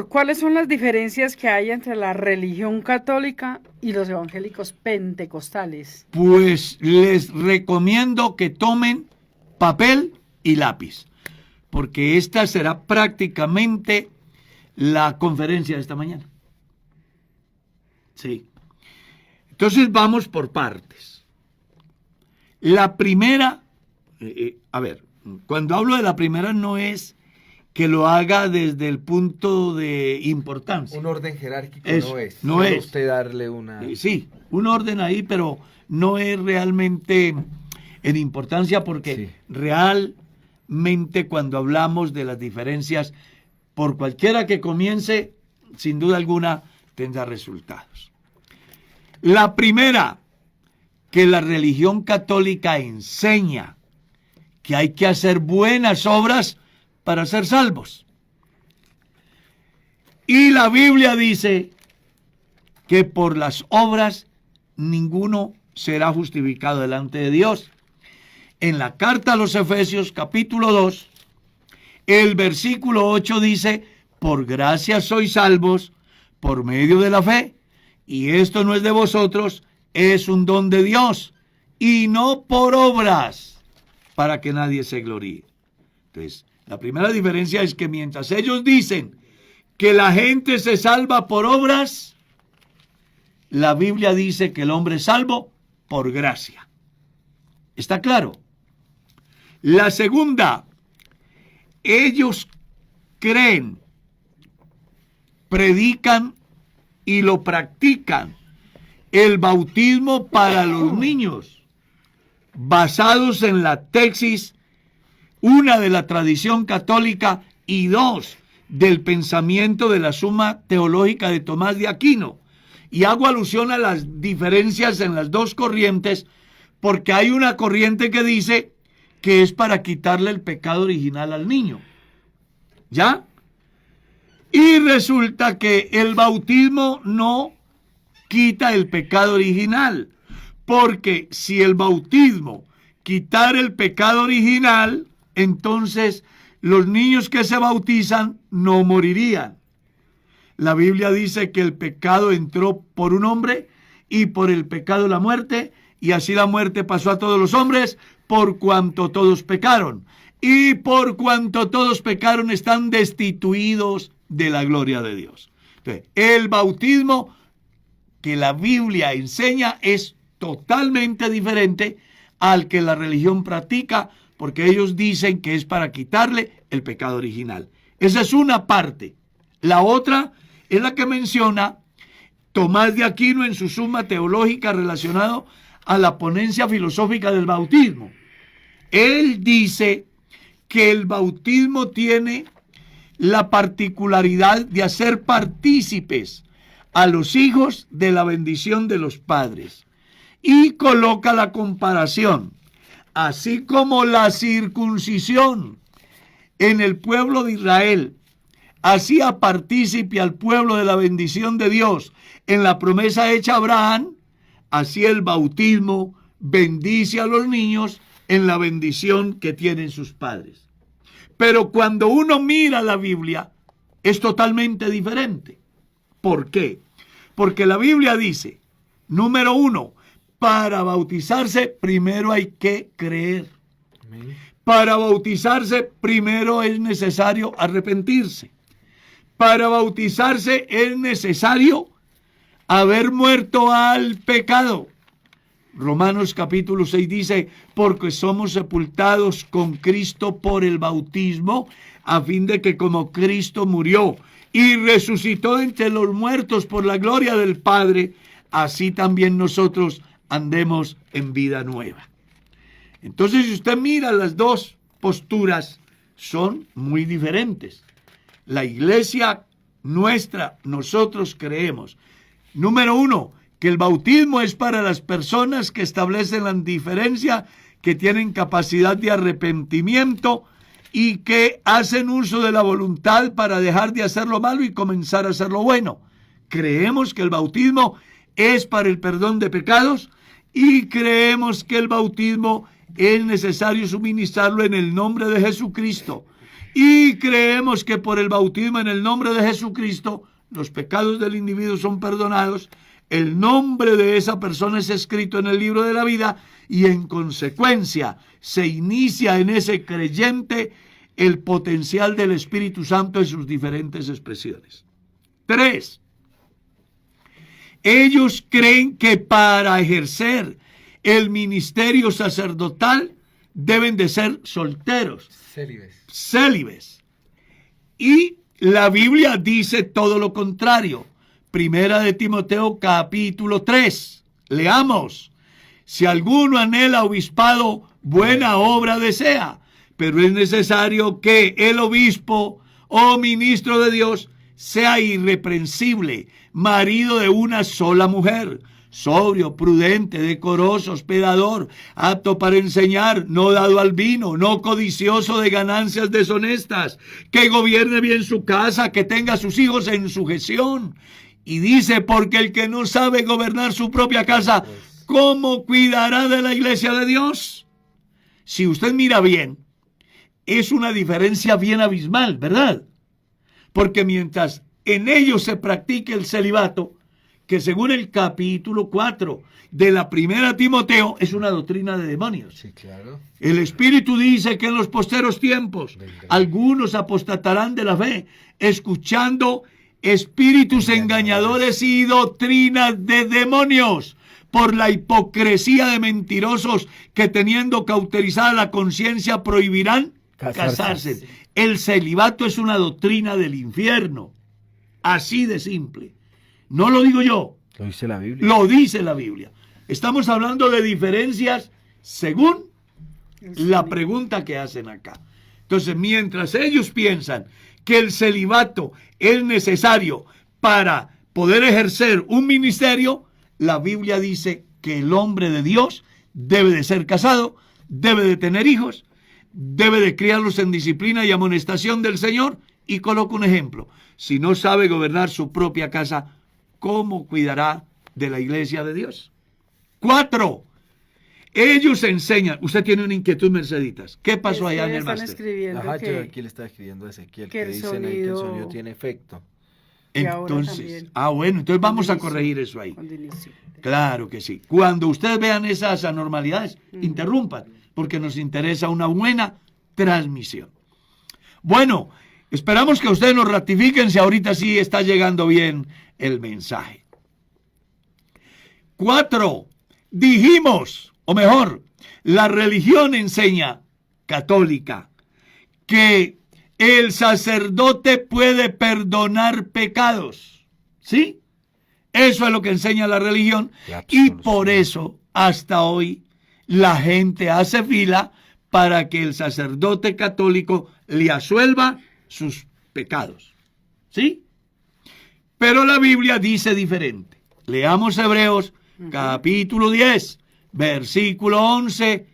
Pastor, ¿cuáles son las diferencias que hay entre la religión católica y los evangélicos pentecostales? Pues les recomiendo que tomen papel y lápiz, porque esta será prácticamente la conferencia de esta mañana. Sí. Entonces vamos por partes. La primera, cuando hablo de la primera no es que lo haga desde el punto de importancia. Un orden jerárquico no es. Usted darle una... Sí, un orden ahí, pero no es realmente en importancia porque Sí. realmente cuando hablamos de las diferencias, por cualquiera que comience, sin duda alguna, tendrá resultados. La primera, que la religión católica enseña que hay que hacer buenas obras para ser salvos. Y la Biblia dice que por las obras ninguno será justificado delante de Dios. En la carta a los Efesios, capítulo 2, el versículo 8 dice, por gracia sois salvos por medio de la fe, y esto no es de vosotros, es un don de Dios, y no por obras, para que nadie se gloríe. Entonces, la primera diferencia es que mientras ellos dicen que la gente se salva por obras, la Biblia dice que el hombre es salvo por gracia. ¿Está claro? La segunda, ellos creen, predican y lo practican el bautismo para los niños, basados en la tesis, una de la tradición católica y dos del pensamiento de la Suma Teológica de Tomás de Aquino. Y hago alusión a las diferencias en las dos corrientes, porque hay una corriente que dice que es para quitarle el pecado original al niño. ¿Ya? Y resulta que el bautismo no quita el pecado original, porque si el bautismo quitara el pecado original, entonces los niños que se bautizan no morirían. La Biblia dice que el pecado entró por un hombre y por el pecado la muerte, y así la muerte pasó a todos los hombres por cuanto todos pecaron. Y por cuanto todos pecaron están destituidos de la gloria de Dios. Entonces, el bautismo que la Biblia enseña es totalmente diferente al que la religión practica, porque ellos dicen que es para quitarle el pecado original. Esa es una parte. La otra es la que menciona Tomás de Aquino en su Suma Teológica relacionado a la ponencia filosófica del bautismo. Él dice que el bautismo tiene la particularidad de hacer partícipes a los hijos de la bendición de los padres, y coloca la comparación, así como la circuncisión en el pueblo de Israel hacía partícipe al pueblo de la bendición de Dios en la promesa hecha a Abraham, así el bautismo bendice a los niños en la bendición que tienen sus padres. Pero cuando uno mira la Biblia, es totalmente diferente. ¿Por qué? Porque la Biblia dice, número 1, para bautizarse primero hay que creer. Amén. Para bautizarse primero es necesario arrepentirse. Para bautizarse es necesario haber muerto al pecado. Romanos capítulo 6 dice, porque somos sepultados con Cristo por el bautismo, a fin de que como Cristo murió y resucitó entre los muertos por la gloria del Padre, así también nosotros andemos en vida nueva. Entonces, si usted mira las dos posturas, son muy diferentes. La iglesia nuestra, nosotros creemos, número 1, que el bautismo es para las personas que establecen la diferencia, que tienen capacidad de arrepentimiento y que hacen uso de la voluntad para dejar de hacer lo malo y comenzar a hacer lo bueno. Creemos que el bautismo es para el perdón de pecados y creemos que el bautismo es necesario suministrarlo en el nombre de Jesucristo. y creemos que por el bautismo en el nombre de Jesucristo, los pecados del individuo son perdonados, el nombre de esa persona es escrito en el libro de la vida y en consecuencia se inicia en ese creyente el potencial del Espíritu Santo en sus diferentes expresiones. 3. Ellos creen que para ejercer el ministerio sacerdotal deben de ser solteros, célibes. Y la Biblia dice todo lo contrario. Primera de Timoteo capítulo 3. Leamos. Si alguno anhela obispado, buena obra desea, pero es necesario que el obispo o ministro de Dios sea irreprensible, marido de una sola mujer, sobrio, prudente, decoroso, hospedador, apto para enseñar, no dado al vino, no codicioso de ganancias deshonestas, que gobierne bien su casa, que tenga a sus hijos en sujeción. Y dice, porque el que no sabe gobernar su propia casa, ¿cómo cuidará de la iglesia de Dios? Si usted mira bien, es una diferencia bien abismal, ¿verdad? Porque mientras en ellos se practique el celibato, que según el capítulo 4 de la primera Timoteo es una doctrina de demonios. Sí, claro. El Espíritu dice que en los posteros tiempos algunos apostatarán de la fe, escuchando espíritus engañadores y doctrinas de demonios, por la hipocresía de mentirosos que teniendo cauterizada la conciencia prohibirán casarse. El celibato es una doctrina del infierno. Así de simple. No lo digo yo. Lo dice la Biblia. Lo dice la Biblia. Estamos hablando de diferencias según la pregunta que hacen acá. Entonces, mientras ellos piensan que el celibato es necesario para poder ejercer un ministerio, la Biblia dice que el hombre de Dios debe de ser casado, debe de tener hijos, debe de criarlos en disciplina y amonestación del Señor. Y coloco un ejemplo. Si no sabe gobernar su propia casa, ¿cómo cuidará de la iglesia de Dios? 4. Ellos enseñan. Usted tiene una inquietud, Merceditas. ¿Qué pasó allá en el están máster? escribiendo Ajá, que, yo aquí le estaba escribiendo a Ezequiel que que el dicen ahí que el sonido- sonido tiene efecto. que ahora Entonces, también. bueno, entonces vamos a Cuando corregir inició, eso ahí. cuando inició. Claro que sí. Cuando ustedes vean esas anormalidades, interrumpan, porque nos interesa una buena transmisión. Bueno, esperamos que ustedes nos ratifiquen si ahorita sí está llegando bien el mensaje. 4. Dijimos, o mejor, la religión enseña, católica, que el sacerdote puede perdonar pecados. ¿Sí? Eso es lo que enseña la religión. Y por eso, hasta hoy, la gente hace fila para que el sacerdote católico le absuelva sus pecados. ¿Sí? Pero la Biblia dice diferente. Leamos Hebreos capítulo 10, versículo 11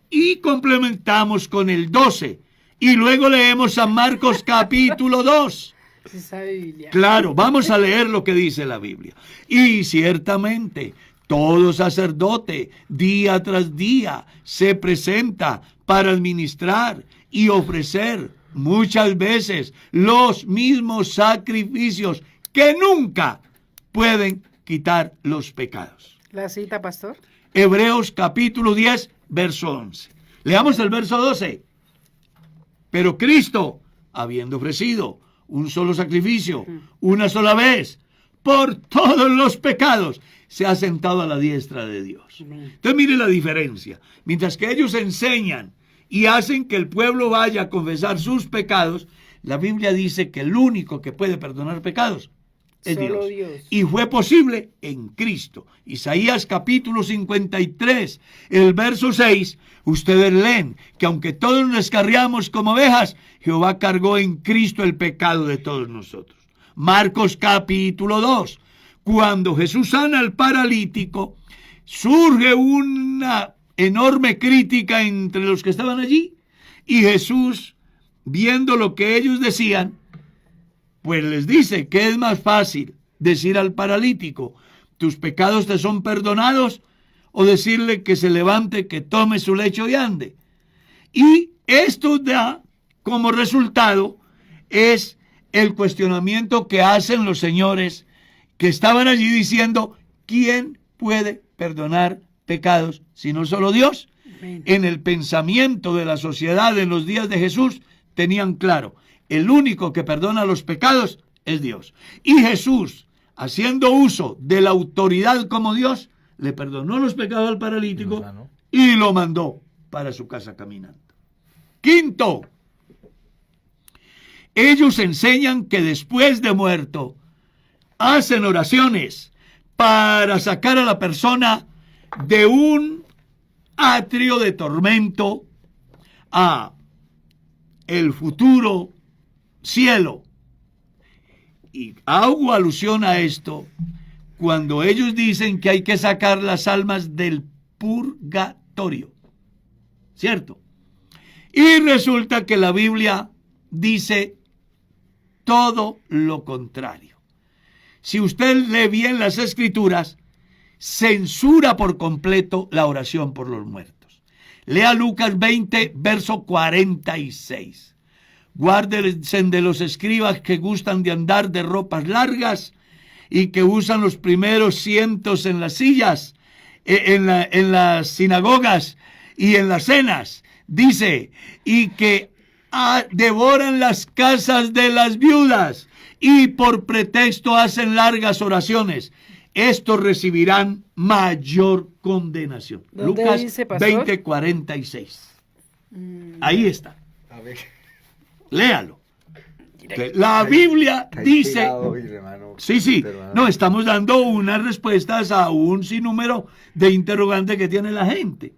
y complementamos con el 12. Y luego leemos San Marcos capítulo 2. Sí sabe Biblia. Claro, vamos a leer lo que dice la Biblia. Y ciertamente, todo sacerdote, día tras día, se presenta para administrar y ofrecer muchas veces los mismos sacrificios que nunca pueden quitar los pecados. ¿La cita, pastor? Hebreos capítulo 10, verso 11. Leamos el verso 12. Pero Cristo, habiendo ofrecido un solo sacrificio, una sola vez, por todos los pecados, se ha sentado a la diestra de Dios. Entonces mire la diferencia. Mientras que ellos enseñan y hacen que el pueblo vaya a confesar sus pecados, la Biblia dice que el único que puede perdonar pecados es Solo Dios. Dios. Y fue posible en Cristo. Isaías capítulo 53, el verso 6, ustedes leen que aunque todos nos descarriamos como ovejas, Jehová cargó en Cristo el pecado de todos nosotros. Marcos capítulo 2, cuando Jesús sana al paralítico, surge una enorme crítica entre los que estaban allí, y Jesús, viendo lo que ellos decían, pues les dice que es más fácil decir al paralítico, tus pecados te son perdonados, o decirle que se levante, que tome su lecho y ande. Y esto da como resultado es el cuestionamiento que hacen los señores que estaban allí diciendo, ¿quién puede perdonar pecados sino solo Dios? Amén. En el pensamiento de la sociedad en los días de Jesús tenían claro, el único que perdona los pecados es Dios. Y Jesús, haciendo uso de la autoridad como Dios, le perdonó los pecados al paralítico y lo mandó para su casa caminando. Quinto, ellos enseñan que después de muerto hacen oraciones para sacar a la persona de un atrio de tormento a el futuro cielo. Y hago alusión a esto cuando ellos dicen que hay que sacar las almas del purgatorio, ¿cierto? Y resulta que la Biblia dice todo lo contrario. Si usted lee bien las Escrituras, censura por completo la oración por los muertos. Lea Lucas 20, verso 46. Guárdense de los escribas que gustan de andar de ropas largas y que usan los primeros cientos en las sillas, en las sinagogas y en las cenas. Dice, y que devoran las casas de las viudas y por pretexto hacen largas oraciones. Estos recibirán mayor condenación. ¿Dónde Lucas dice, pastor? 20, 46. Ahí está. A ver. Léalo. Que la Biblia Está dice... inspirado hoy, hermano. Sí. Pero, No, estamos dando unas respuestas a un sinnúmero de interrogantes que tiene la gente.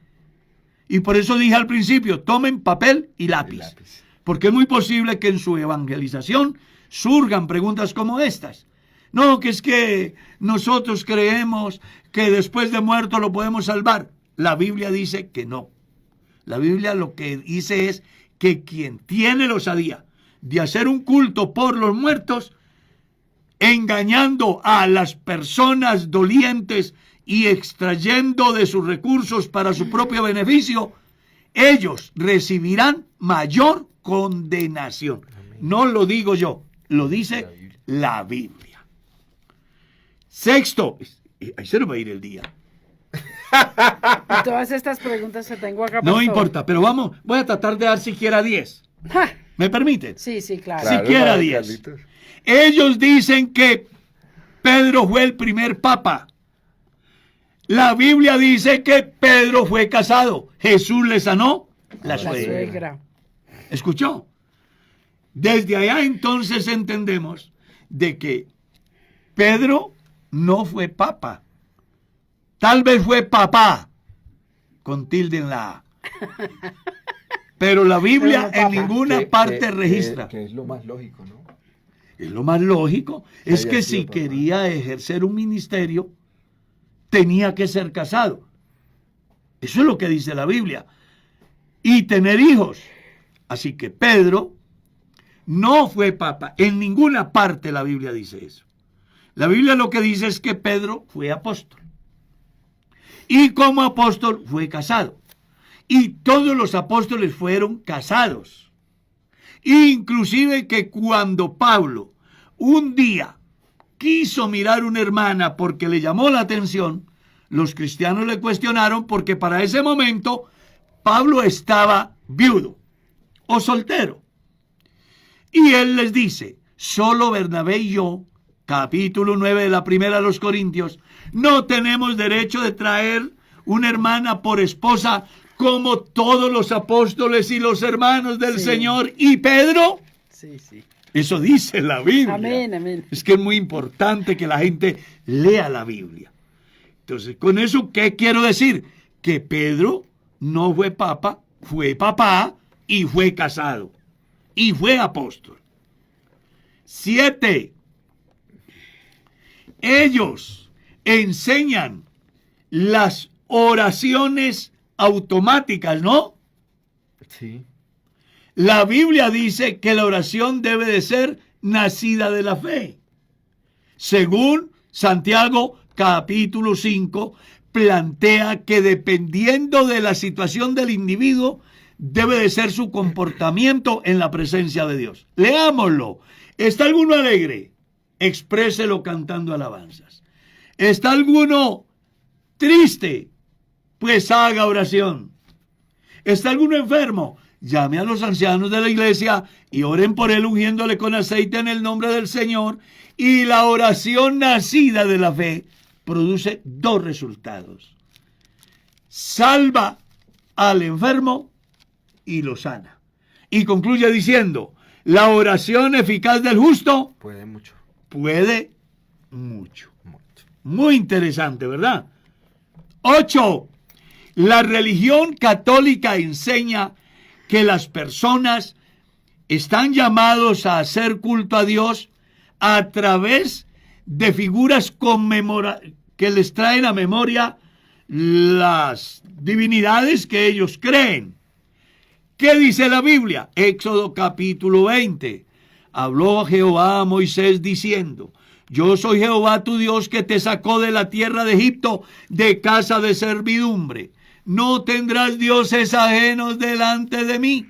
Y por eso dije al principio, tomen papel y lápiz. Porque es muy posible que en su evangelización surjan preguntas como estas. No, que es que nosotros creemos que después de muerto lo podemos salvar. La Biblia dice que no. La Biblia lo que dice es que quien tiene la osadía de hacer un culto por los muertos, engañando a las personas dolientes y extrayendo de sus recursos para su propio beneficio, ellos recibirán mayor condenación. No lo digo yo, lo dice la Biblia. Sexto, ahí se nos va a ir el día. Y todas estas preguntas que tengo acá, No pastor. importa, pero voy a tratar de dar siquiera 10. ¡Ja! ¿Me permite? Sí, claro. Siquiera 10. Ellos dicen que Pedro fue el primer papa. La Biblia dice que Pedro fue casado. Jesús le sanó la suegra. ¿Escuchó? Desde allá entonces entendemos de que Pedro no fue papa. Tal vez fue papá, con tilde en la A. Pero la Biblia en ninguna parte registra. Que es lo más lógico, ¿no? Es lo más lógico. Es que si quería ejercer un ministerio, tenía que ser casado. Eso es lo que dice la Biblia. Y tener hijos. Así que Pedro no fue papa. En ninguna parte la Biblia dice eso. La Biblia lo que dice es que Pedro fue apóstol. Y como apóstol fue casado. Y todos los apóstoles fueron casados. Inclusive que cuando Pablo un día quiso mirar una hermana porque le llamó la atención, los cristianos le cuestionaron porque para ese momento Pablo estaba viudo o soltero. Y él les dice, solo Bernabé y yo, capítulo 9 de la primera de los Corintios, no tenemos derecho de traer una hermana por esposa como todos los apóstoles y los hermanos del Señor y Pedro. Sí. Eso dice la Biblia. Amén. Es que es muy importante que la gente lea la Biblia. Entonces, con eso, ¿qué quiero decir? Que Pedro no fue papa, fue papá y fue casado. Y fue apóstol. 7. Ellos enseñan las oraciones automáticas, ¿no? Sí. La Biblia dice que la oración debe de ser nacida de la fe. Según Santiago capítulo 5, plantea que dependiendo de la situación del individuo, debe de ser su comportamiento en la presencia de Dios. Leámoslo. ¿Está alguno alegre? Expréselo cantando alabanzas. ¿Está alguno triste? Pues haga oración. ¿Está alguno enfermo? Llame a los ancianos de la iglesia y oren por él ungiéndole con aceite en el nombre del Señor. Y la oración nacida de la fe produce dos resultados. Salva al enfermo y lo sana. Y concluye diciendo, la oración eficaz del justo Puede mucho. puede mucho. Mucho. Muy interesante, ¿verdad? 8. La religión católica enseña que las personas están llamados a hacer culto a Dios a través de figuras que les traen a memoria las divinidades que ellos creen. ¿Qué dice la Biblia? Éxodo capítulo 20. Habló Jehová a Moisés diciendo, yo soy Jehová tu Dios que te sacó de la tierra de Egipto, de casa de servidumbre. No tendrás dioses ajenos delante de mí.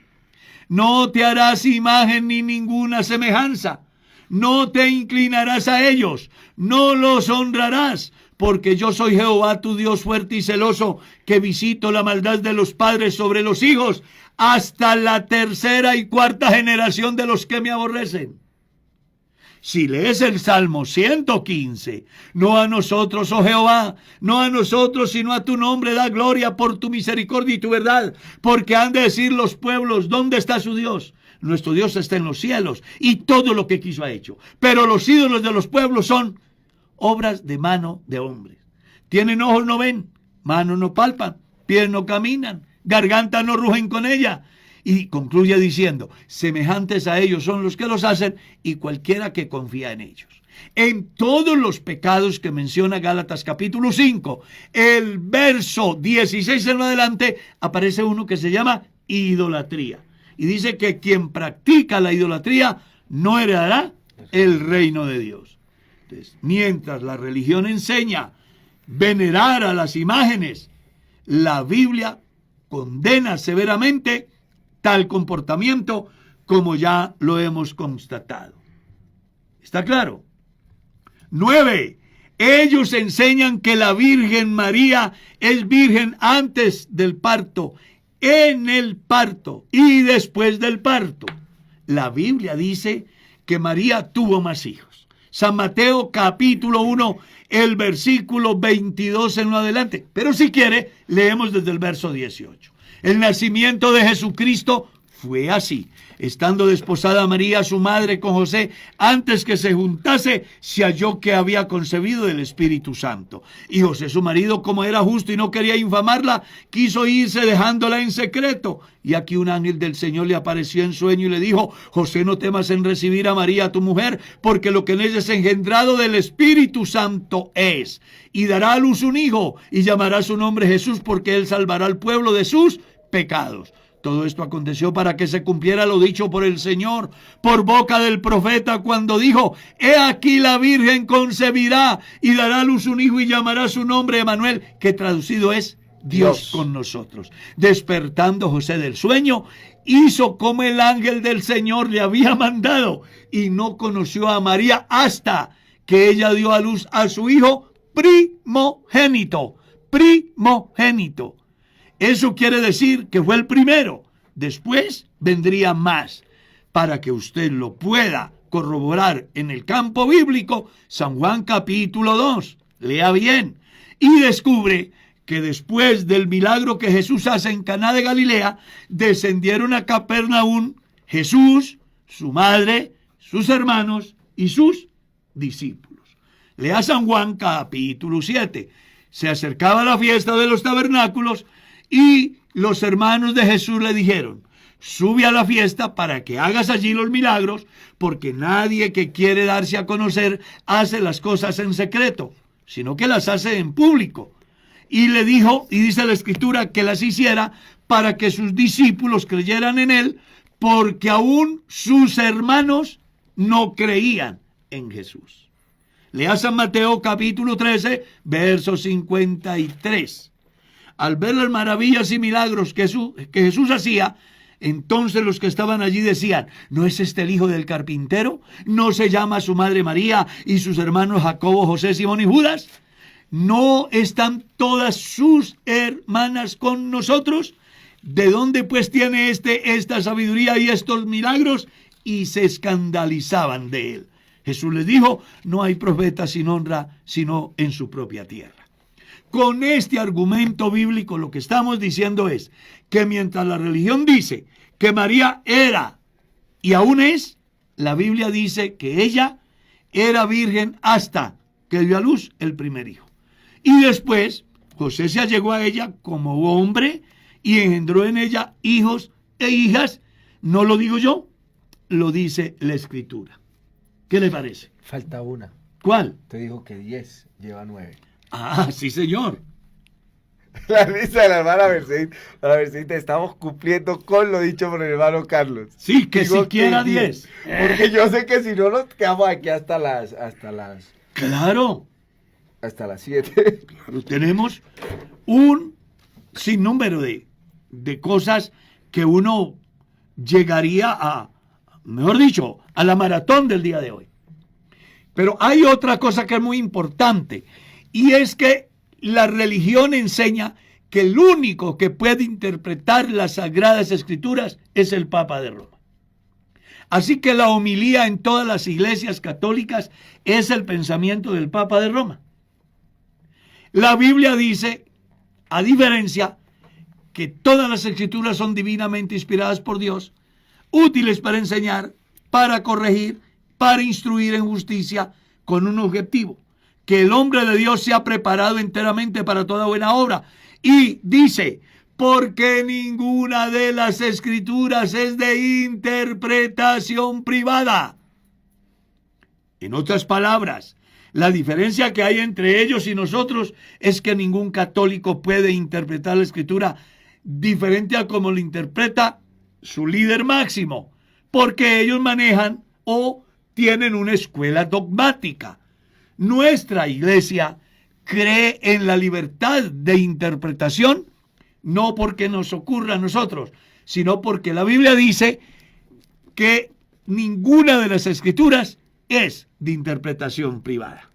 No te harás imagen ni ninguna semejanza. No te inclinarás a ellos. No los honrarás. Porque yo soy Jehová tu Dios fuerte y celoso, que visito la maldad de los padres sobre los hijos, hasta la tercera y cuarta generación de los que me aborrecen. Si lees el Salmo 115, no a nosotros, oh Jehová, no a nosotros, sino a tu nombre da gloria por tu misericordia y tu verdad, porque han de decir los pueblos, ¿dónde está su Dios? Nuestro Dios está en los cielos, y todo lo que quiso ha hecho. Pero los ídolos de los pueblos son obras de mano de hombres. Tienen ojos, no ven, manos no palpan, pies no caminan, garganta no rugen con ella. Y concluye diciendo, semejantes a ellos son los que los hacen y cualquiera que confía en ellos. En todos los pecados que menciona Gálatas capítulo 5, el verso 16 en adelante, aparece uno que se llama idolatría. Y dice que quien practica la idolatría no heredará el reino de Dios. Entonces, mientras la religión enseña venerar a las imágenes, la Biblia condena severamente tal comportamiento, como ya lo hemos constatado. ¿Está claro? 9. Ellos enseñan que la Virgen María es virgen antes del parto, en el parto y después del parto. La Biblia dice que María tuvo más hijos. San Mateo capítulo 1, el versículo 22 en lo adelante. Pero si quiere, leemos desde el verso 18. El nacimiento de Jesucristo fue así. Estando desposada María, su madre, con José, antes que se juntase, se halló que había concebido del Espíritu Santo. Y José, su marido, como era justo y no quería infamarla, quiso irse dejándola en secreto. Y aquí un ángel del Señor le apareció en sueño y le dijo, José, no temas en recibir a María, tu mujer, porque lo que en ella es engendrado del Espíritu Santo es. Y dará a luz un hijo, y llamará su nombre Jesús, porque él salvará al pueblo de sus pecados. Todo esto aconteció para que se cumpliera lo dicho por el Señor, por boca del profeta, cuando dijo, he aquí la Virgen concebirá y dará a luz un hijo y llamará su nombre Emanuel, que traducido es Dios con nosotros. Despertando José del sueño, hizo como el ángel del Señor le había mandado y no conoció a María hasta que ella dio a luz a su hijo primogénito. Primogénito. Eso quiere decir que fue el primero. Después vendría más. Para que usted lo pueda corroborar en el campo bíblico, San Juan capítulo 2. Lea bien. Y descubre que después del milagro que Jesús hace en Caná de Galilea, descendieron a Capernaum Jesús, su madre, sus hermanos y sus discípulos. Lea San Juan capítulo 7. Se acercaba la fiesta de los tabernáculos y los hermanos de Jesús le dijeron, sube a la fiesta para que hagas allí los milagros, porque nadie que quiere darse a conocer hace las cosas en secreto, sino que las hace en público. Y le dijo, y dice la Escritura, que las hiciera para que sus discípulos creyeran en él, porque aún sus hermanos no creían en Jesús. Lea San Mateo capítulo 13, verso 53. al ver las maravillas y milagros que Jesús hacía, entonces los que estaban allí decían, ¿no es este el hijo del carpintero? ¿No se llama su madre María y sus hermanos Jacobo, José, Simón y Judas? ¿No están todas sus hermanas con nosotros? ¿De dónde pues tiene esta sabiduría y estos milagros? Y se escandalizaban de él. Jesús les dijo, no hay profeta sin honra sino en su propia tierra. Con este argumento bíblico lo que estamos diciendo es que mientras la religión dice que María era y aún es, la Biblia dice que ella era virgen hasta que dio a luz el primer hijo. Y después José se allegó a ella como hombre y engendró en ella hijos e hijas. No lo digo yo, lo dice la Escritura. ¿Qué le parece? Falta una. ¿Cuál? Te dijo que 10, lleva 9. Ah, sí, señor. La risa de la hermana Mercedes, estamos cumpliendo con lo dicho por el hermano Carlos. Sí, que Digo siquiera que 10. Porque yo sé que si no nos quedamos aquí hasta las Claro. 7. Claro, tenemos un sinnúmero de cosas que uno llegaría a, mejor dicho, a la maratón del día de hoy. Pero hay otra cosa que es muy importante, y es que la religión enseña que el único que puede interpretar las Sagradas Escrituras es el Papa de Roma. Así que la homilía en todas las iglesias católicas es el pensamiento del Papa de Roma. La Biblia dice, a diferencia, que todas las Escrituras son divinamente inspiradas por Dios, útiles para enseñar, para corregir, para instruir en justicia, con un objetivo, que el hombre de Dios sea preparado enteramente para toda buena obra. Y dice, porque ninguna de las Escrituras es de interpretación privada. En otras palabras, la diferencia que hay entre ellos y nosotros es que ningún católico puede interpretar la Escritura diferente a como lo interpreta su líder máximo, porque ellos manejan o tienen una escuela dogmática. Nuestra iglesia cree en la libertad de interpretación, no porque nos ocurra a nosotros, sino porque la Biblia dice que ninguna de las Escrituras es de interpretación privada.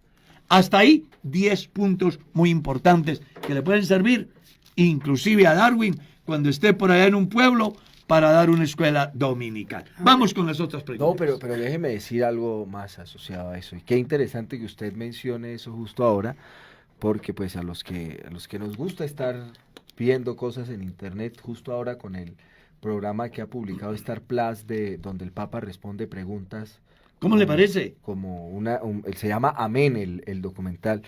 Hasta ahí 10 puntos muy importantes que le pueden servir inclusive a Darwin cuando esté por allá en un pueblo para dar una escuela dominical. Vamos con las otras preguntas. No, pero déjeme decir algo más asociado a eso. Y qué interesante que usted mencione eso justo ahora, porque pues a los que nos gusta estar viendo cosas en internet, justo ahora con el programa que ha publicado Star Plus, donde el Papa responde preguntas. ¿Cómo le parece? Como se llama Amén el documental.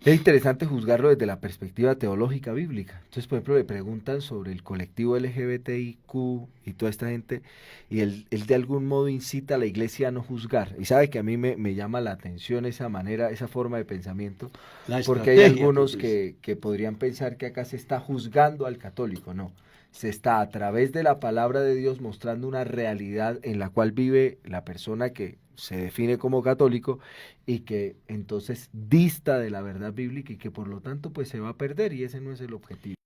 Es interesante juzgarlo desde la perspectiva teológica bíblica. Entonces, por ejemplo, le preguntan sobre el colectivo LGBTIQ y toda esta gente, y él de algún modo incita a la iglesia a no juzgar. Y sabe que a mí me llama la atención esa manera, esa forma de pensamiento, porque hay algunos que podrían pensar que acá se está juzgando al católico. No, se está a través de la palabra de Dios mostrando una realidad en la cual vive la persona que se define como católico y que entonces dista de la verdad bíblica y que por lo tanto pues se va a perder, y ese no es el objetivo.